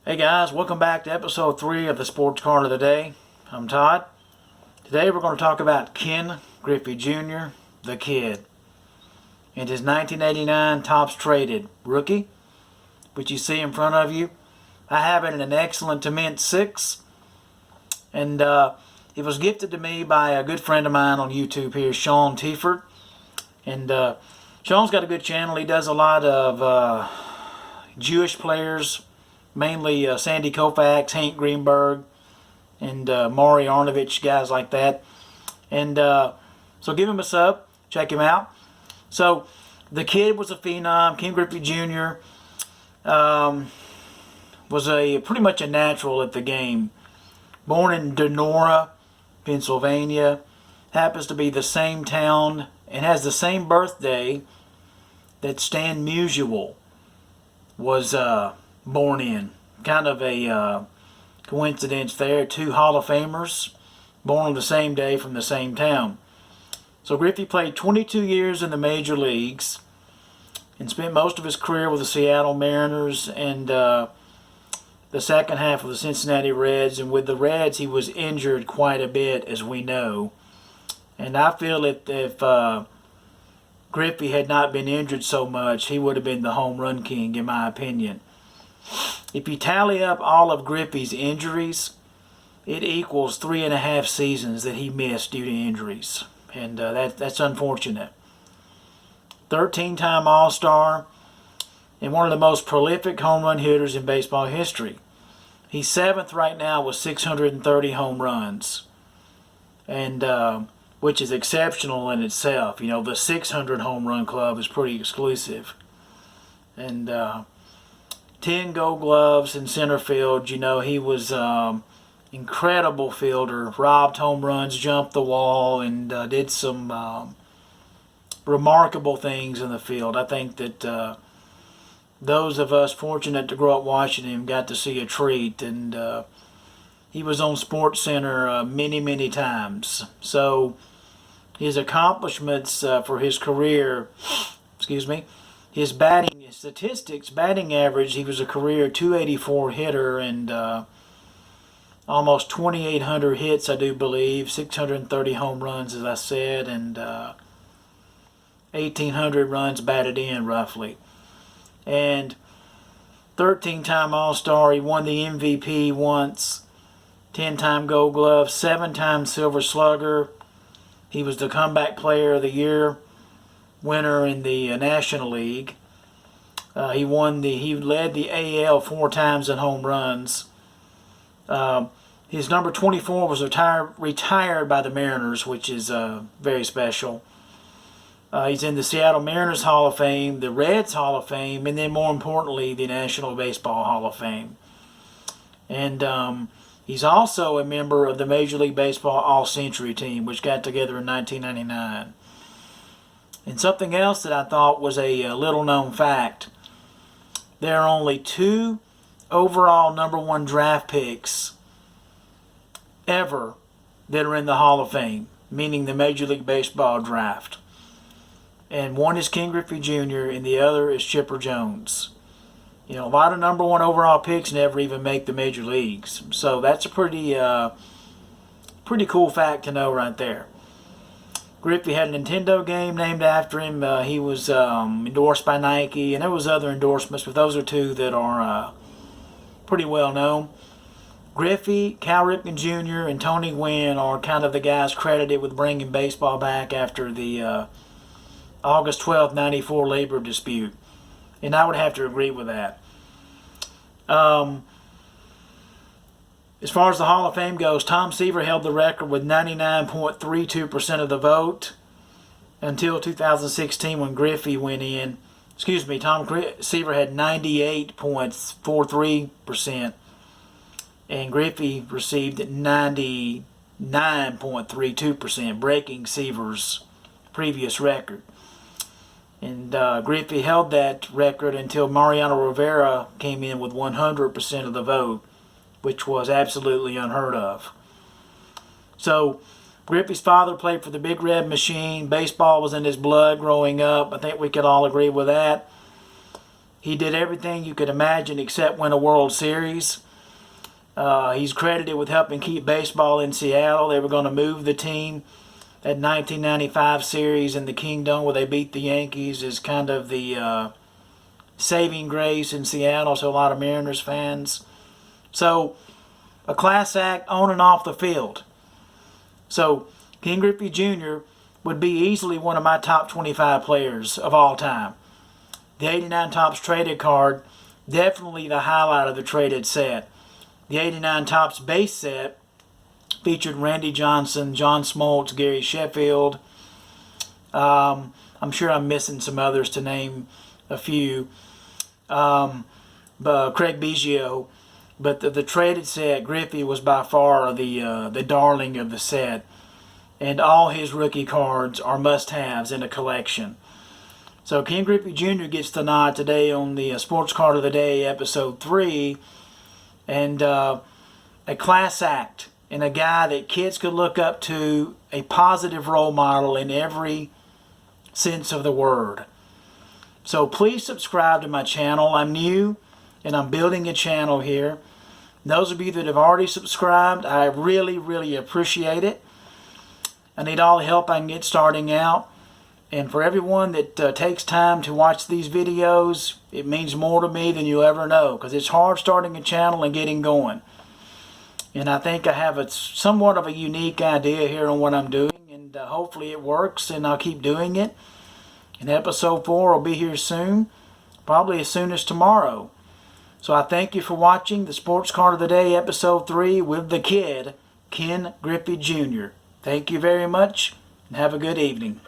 Hey guys, welcome back to episode 3 of the Sports Card of the Day. I'm Todd. Today we're going to talk about Ken Griffey Jr., the Kid, and his 1989 Topps Traded rookie, which you see in front of you. I have it in an excellent to mint 6, and it was gifted to me by a good friend of mine on YouTube here, Sean Tiefert. And Sean's got a good channel. He does a lot of Jewish players, mainly Sandy Koufax, Hank Greenberg, and Maury Arnovich, guys like that. And so give him a sub, check him out. So the Kid was a phenom. Ken Griffey Jr. Was pretty much a natural at the game. Born in Donora, Pennsylvania, happens to be the same town and has the same birthday that Stan Musial was born in. Kind of a coincidence there. Two Hall of Famers born on the same day from the same town. So Griffey played 22 years in the major leagues and spent most of his career with the Seattle Mariners and the second half of the Cincinnati Reds. And with the Reds, he was injured quite a bit, as we know. And I feel if Griffey had not been injured so much, he would have been the home run king, in my opinion. If you tally up all of Griffey's injuries, it equals 3.5 seasons that he missed due to injuries. And that's unfortunate. 13-time All-Star and one of the most prolific home run hitters in baseball history. He's 7th right now with 630 home runs, and which is exceptional in itself. You know, the 600 home run club is pretty exclusive. And 10 Gold Gloves in center field. You know, he was incredible fielder, robbed home runs, jumped the wall, and did some remarkable things in the field. I think that those of us fortunate to grow up watching him got to see a treat, and he was on Sports Center many times. So his accomplishments for his career, his batting statistics, batting average, he was a career 284 hitter and almost 2,800 hits, I do believe, 630 home runs, as I said, and 1,800 runs batted in, roughly. And 13-time All-Star, he won the MVP once, 10-time Gold Glove, 7-time Silver Slugger. He was the Comeback Player of the Year winner in the National League. He led the AL 4 times in home runs. His number 24 was retired by the Mariners, which is very special. He's in the Seattle Mariners Hall of Fame, the Reds Hall of Fame, and then more importantly, the National Baseball Hall of Fame. And he's also a member of the Major League Baseball All-Century team, which got together in 1999. And something else that I thought was a little-known fact, there are only 2 overall number 1 draft picks ever that are in the Hall of Fame, meaning the Major League Baseball draft. And one is Ken Griffey Jr. and the other is Chipper Jones. You know, a lot of number 1 overall picks never even make the major leagues. So that's a pretty cool fact to know right there. Griffey had a Nintendo game named after him. He was endorsed by Nike, and there was other endorsements, but those are 2 that are pretty well known. Griffey, Cal Ripken Jr., and Tony Gwynn are kind of the guys credited with bringing baseball back after the August 12, 94 labor dispute. And I would have to agree with that. As far as the Hall of Fame goes, Tom Seaver held the record with 99.32% of the vote until 2016 when Griffey went in. Tom Seaver had 98.43%. And Griffey received 99.32%, breaking Seaver's previous record. And Griffey held that record until Mariano Rivera came in with 100% of the vote, which was absolutely unheard of. So Griffey's father played for the Big Red Machine. Baseball was in his blood growing up. I think we could all agree with that. He did everything you could imagine except win a World Series. He's credited with helping keep baseball in Seattle. They were going to move the team. That 1995 series in the Kingdome where they beat the Yankees is kind of the saving grace in Seattle, so a lot of Mariners fans. So, a class act on and off the field. So, Ken Griffey Jr. would be easily one of my top 25 players of all time. The 89 Topps traded card, definitely the highlight of the traded set. The 89 Topps base set featured Randy Johnson, John Smoltz, Gary Sheffield. I'm sure I'm missing some others to name a few. Craig Biggio. But the traded set, Griffey was by far the darling of the set. And all his rookie cards are must-haves in a collection. So Ken Griffey Jr. gets the nod today on the Sports Card of the Day, Episode 3. And a class act. And a guy that kids could look up to, a positive role model in every sense of the word. So please subscribe to my channel. I'm new and I'm building a channel here. Those of you that have already subscribed, I really, really appreciate it. I need all the help I can get starting out. And for everyone that takes time to watch these videos, it means more to me than you'll ever know, because it's hard starting a channel and getting going. And I think I have somewhat of a unique idea here on what I'm doing, and hopefully it works, and I'll keep doing it. And episode 4 will be here soon, probably as soon as tomorrow. So I thank you for watching the Sports Card of the Day, Episode 3 with the kid, Ken Griffey Jr. Thank you very much, and have a good evening.